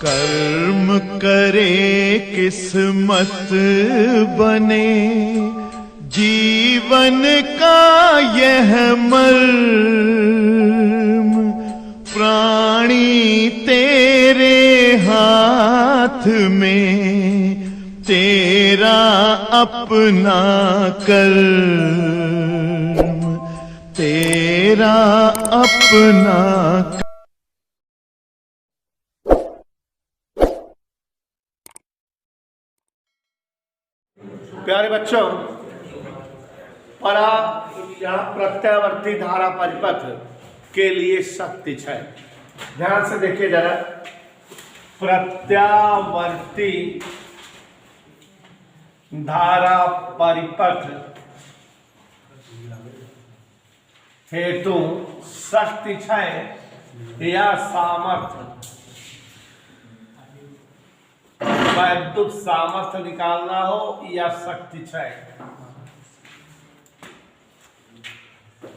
कर्म करे किस्मत बने, जीवन का यह मर्म, प्राणी तेरे हाथ में, तेरा अपना कर्म, तेरा अपना। प्यारे बच्चों, परा या प्रत्यावर्ती धारा परिपथ के लिए शक्ति क्षय। ध्यान से देखिए जरा, प्रत्यावर्ती धारा परिपथ हेतु शक्ति क्षय या सामर्थ्य, वैद्युत सामर्थ्य निकालना हो या शक्ति क्षय।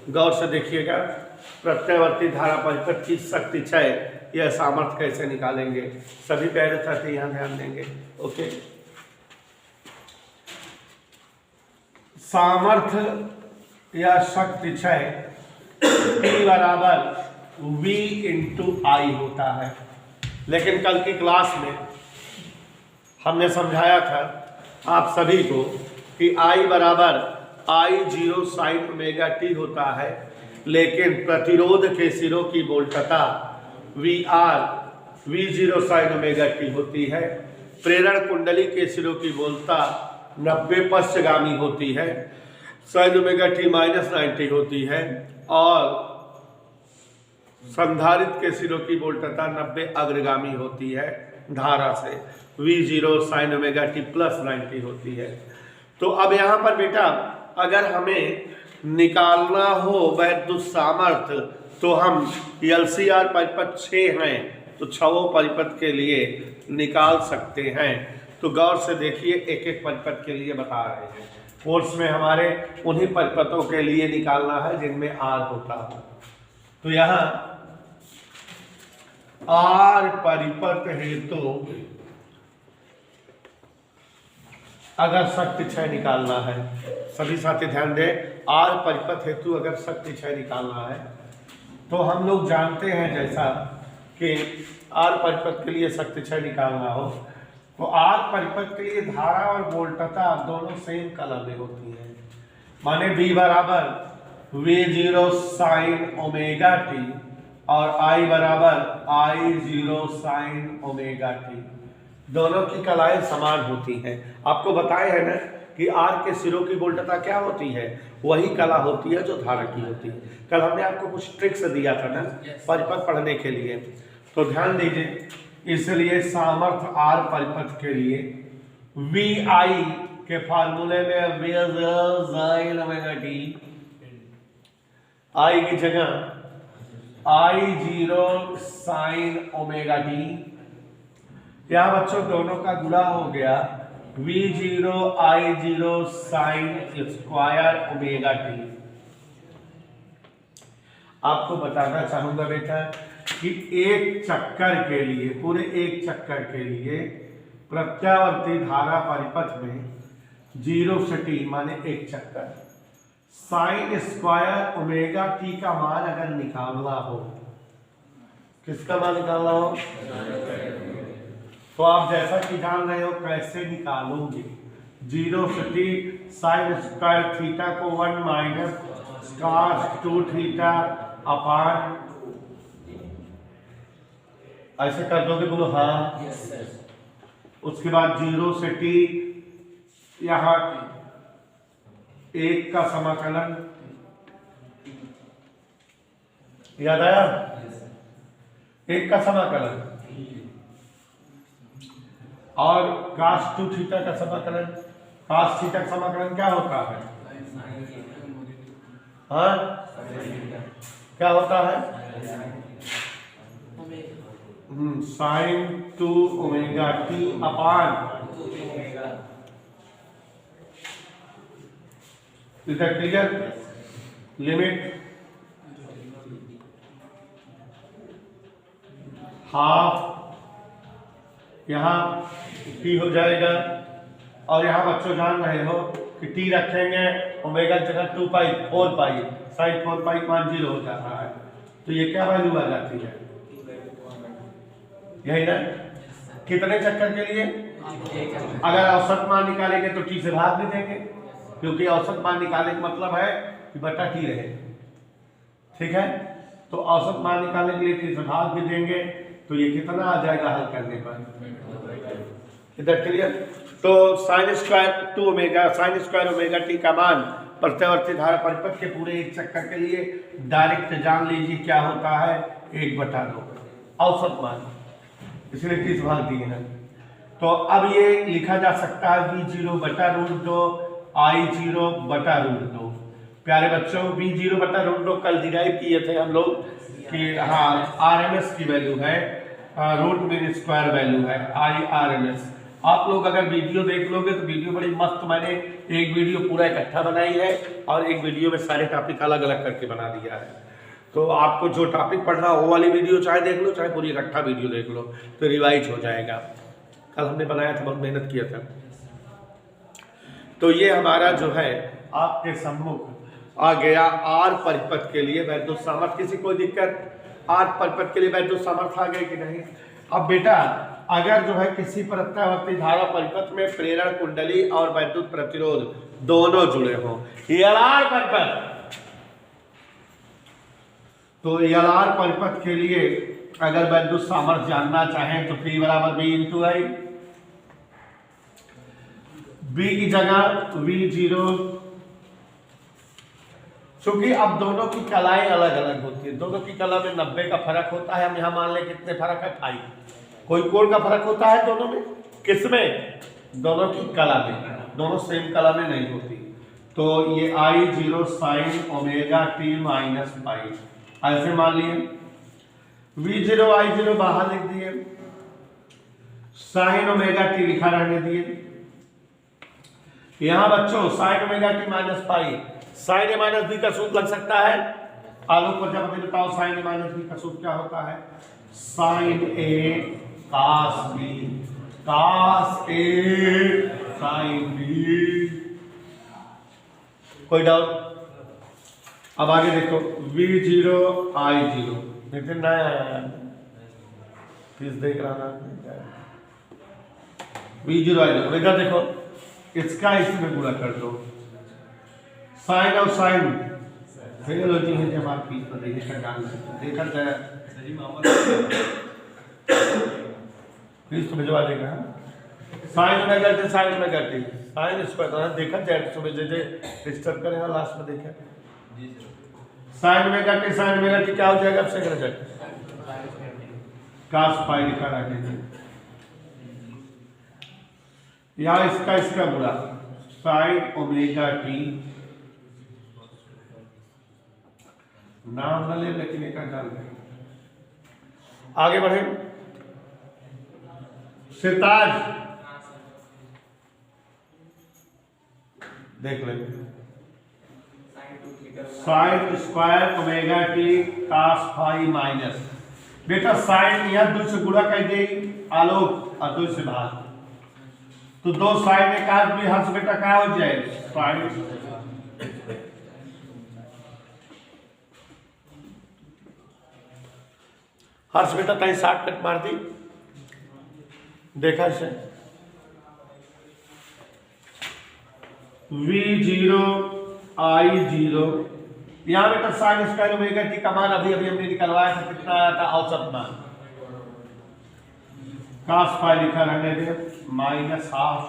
गौर से देखिएगा, प्रत्यावर्ती धारा परिपथ की शक्ति क्षय या सामर्थ्य कैसे निकालेंगे, सभी प्यारे छात्र यहां ध्यान देंगे। ओके, सामर्थ्य या शक्ति क्षय P बराबर V इंटू I होता है। लेकिन कल की क्लास में हमने समझाया था आप सभी को कि I बराबर I0 sin ओमेगा t होता है, लेकिन प्रतिरोध के सिरों की वोल्टता VR V0 sin omega t होती है। प्रेरण कुंडली के सिरों की वोल्टता 90 पश्चगामी होती है, sin ओमेगा t -90 होती है, और संधारित्र के सिरों की वोल्टता 90 अग्रगामी होती है। धारा से V0 sin ओमेगा t +90 होती है। तो अब यहाँ पर बेटा अगर हमें निकालना हो वैद्युत सामर्थ्य, तो हम LCR परिपथ 6 हैं तो 6 परिपथ के लिए निकाल सकते हैं। तो गौर से देखिए, एक एक परिपथ के लिए बता रहे हैं। कोर्स में हमारे उन्हीं परिपथों के लिए निकालना है जिनमें R होता है। तो यहाँ R परिपथ हेतु अगर शक्ति क्षय निकालना है, सभी साथी ध्यान दें, R परिपथ हेतु अगर शक्ति क्षय निकालना है तो हम लोग जानते हैं जैसा कि R परिपथ के लिए शक्ति क्षय निकालना हो तो R परिपथ के लिए धारा और वोल्टता दोनों सेम कलर में होती है। माने V बराबर V0 sin ओमेगा t और I बराबर I0 sin ओमेगा t, दोनों की कलाएं समान होती हैं। आपको बताए हैं ना कि R के सिरों की वोल्टता क्या होती है, वही कला होती है जो धारा की होती है। कल हमने आपको कुछ ट्रिक्स दिया था ना परिपथ पढ़ने के लिए, तो ध्यान दीजिए। इसलिए सामर्थ्य R परिपथ के लिए VI के फार्मूले में V0 sin omega t, I की जगह I0 sin ओमेगा t। यहाँ बच्चों दोनों का गुणा हो गया V0 I0 sin square omega t। आपको बताना चाहूंगा बेटा कि एक चक्कर के लिए, पूरे एक चक्कर के लिए प्रत्यावर्ती धारा परिपथ में 0 से t माने एक चक्कर, साइन स्क्वायर ओमेगा t का मान अगर निकालना हो, किसका मान निकालना हो, तो आप जैसा कि जान रहे हो कैसे निकालोगे। 0 से t साइन स्क्वायर थीटा को 1 माइनस cos 2 थीटा अपान, ऐसे कर दोगे, बोलो हाँ। उसके बाद 0 से t यहाँ 1 का समाकलन, याद आया, 1 का समाकलन, और cos 2 थीटा का समाकलन। cos थीटा का समाकलन क्या होता है, हाँ क्या होता है, sine 2 omega t upon, is that clear. Limit half यहाँ टी हो जाएगा, और यहाँ बच्चों जान रहे हो कि टी रखेंगे ओमेगा जगह 2 पाई 4 पाई साइन 4 पाई 0 हो जाता है। तो ये क्या वैल्यू आ जाती है, यही ना, कितने चक्कर के लिए? अगर औसत मान निकालेंगे तो टी से भाग भी देंगे, क्योंकि औसत मान निकालने का मतलब है कि बटा टी रहे, ठीक है। तो औसत मान निकालने के लिए टी से भाग भी देंगे, तो ये कितना आ जाएगा हल करने पर, इधर क्लियर। तो sine square 2 omega sine square omega T का मान प्रत्यावर्ती धारा परिपथ के पूरे एक चक्कर के लिए डायरेक्ट जान लीजिए क्या होता है, 1/2 औसत मान, इसलिए 30 भाग दिए हैं। तो अब ये लिखा जा सकता है V0/√2 I0/√2। प्यारे बच्चों, V0/√2 कल डिराइव किए थे हम लोग कि हाँ RMS की वैल्यू है, रूट मीन स्क्वायर वैल्यू है IRMS। आप लोग अगर वीडियो देख लोगे तो वीडियो बड़ी मस्त, मैंने एक वीडियो पूरा इकट्ठा बनाई है और एक वीडियो में सारे टॉपिक अलग अलग करके बना दिया है। तो आपको जो टॉपिक पढ़ना वो वाली वीडियो चाहे देख लो, चाहे पूरी इकट्ठा वीडियो देख लो, तो रिवाइज हो जाएगा। कल हमने बनाया था, बहुत मेहनत किया था। तो ये हमारा जो है आपके सम्मुख आ गया आर परिपथ के लिए वैद्युत सामर्थ्य। किसी कोई दिक्कत? आर परिपथ के लिए वैद्युत सामर्थ्य आ गई कि नहीं? अब बेटा अगर जो है किसी प्रत्यावर्ती धारा परिपथ में प्रेरण कुंडली और वैद्युत प्रतिरोध दोनों जुड़े हों, एलआर परिपथ, तो एलआर परिपथ के लिए अगर वैद्युत सामर्थ्य जानना चाहें तो P = V/I, B की जगह V0, क्योंकि अब दोनों की कलाएं अलग अलग होती है, दोनों की कला में 90 का फर्क होता है। हम यहाँ मान लें कितने फर्क है 5, कोई कोण का फर्क होता है दोनों में, किसमें? दोनों की कला में, दोनों सेम कला में नहीं होती। तो ये I0 sin omega t minus pi ऐसे मान लिए, V0 I0 बाहर लिख दिए, sin ओमेगा t लिखा रहने दिए। यहां बच्चों sin omega t minus pi, sin a minus b का सूत्र लग सकता है। आलोक प्रजापति बताओ sin a माइनस b का सूत्र क्या होता है? sin a cos b, cos a sin b। कोई डाउट? अब आगे देखो V0 I0, नितिन ना आया, प्लीज देख रहा ना, V0 I0। इधर देखो, इसका इसमें गुणा कर दो, साइन और साइन फेल होती है जब आप पीस पर देखा जाए, प्लीज तो भिजवा देगा। साइन में करते साइन में करते साइन स्क्वायर देखा जाए, सुबह डिस्टर्ब करेगा लास्ट में देखा। साइन में करते साइन में करते क्या हो जाएगा? अब सेकंड जाए कास पाई लिखा रखेंगे, यहाँ इसका बुरा साइन ओमेगा टी, नाम न ले लेकिन एक डाल दें। आगे बढ़े, सिताज देख लेंगे, sine square omega T cos phi minus, बेटा साइन यह 2 से गुणा कर देगी आलोक और 2 से भाग, तो 2 साइन एक आध भी हर्ष बेटा क्या हो जाए? साइन हर्ष बेटा कहीं 60 कट मार दी, देखा इसे। V0 I0, यहाँ बेटा साइन स्क्वायर ओमेगा टी का मान अभी हमने निकलवाया था, कितना आया था? औसत मान कास फाई लिखा रहने दे माइनस हाफ।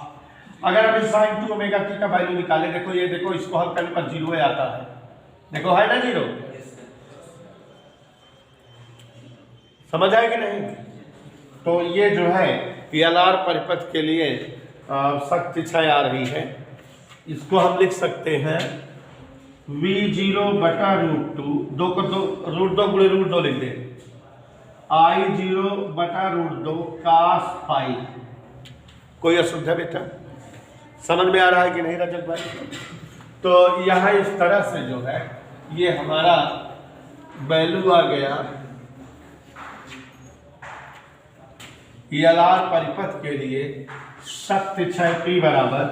अगर अभी साइन 2 ओमेगा टी का वैल्यू निकाले, देखो ये देखो, इसको हल करने पर 0 आता है, देखो है ना 0, समझ आए कि नहीं? तो ये जो है एलआर परिपथ के लिए शक्ति क्षय आ रही है, इसको हम लिख सकते हैं V0/√2, 2 को 2 √2 गुणे √2 लिख दे, I0/√2 कास फाई। कोई असुविधा बेटा? समझ में आ रहा है कि नहीं रजत भाई? तो यहाँ इस तरह से जो है ये हमारा वैल्यू आ गया एलआर परिपथ के लिए शक्ति क्षय P बराबर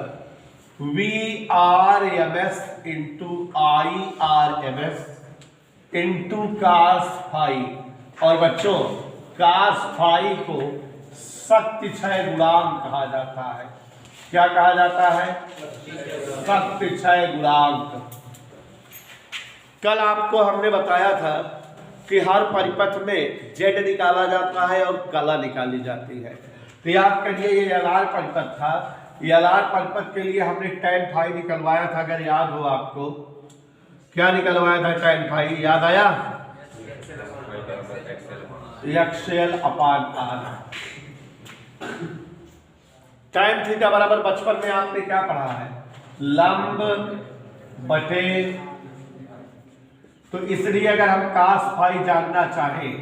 VRMS into IRMS into cos phi. और बच्चों cos फाई को शक्ति क्षय गुणांक कहा जाता है। क्या कहा जाता है? शक्ति क्षय गुणांक। कल आपको हमने बताया था कि हर परिपथ में Z निकाला जाता है और कला निकाली जाती है। तो याद करिए ये एलआर परिपथ था। एलआर परिपथ के लिए हमने tan फाई निकलवाया था, अगर याद हो आपको। क्या निकलवाया था tan फाई, याद आया? XL अपान R। tan थीटा बराबर बचपन में आपने क्या पढ़ा है? लंब बटे, तो इसलिए अगर हम cos फाई जानना चाहें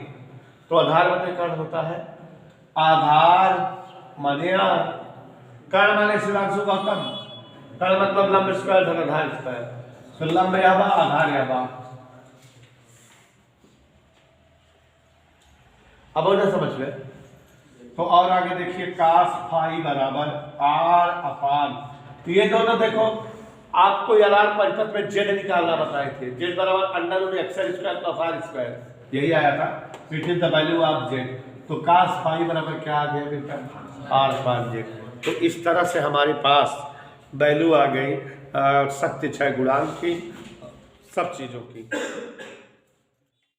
तो आधार बटे कर्ण होता है। आधार माने कर्ण माने शिवांशु गौतम, कर्ण मतलब लंब स्क्वायर धन आधार स्क्वायर। तो लंब या बा आधार या बा। अब और ना समझ गए तो और आगे देखिए cos फाई बराबर R अपान, तो ये दोनों देखो आपको एलआर परिपथ में Z निकालना बताए थे। Z बराबर under root XL square plus R square, यही आया था। It is the value of Z। तो cos फाई बराबर क्या आ गया बेटा? R अपान Z। तो इस तरह से हमारे पास वैल्यू आ गई शक्ति क्षय गुणांक की, सब चीजों की।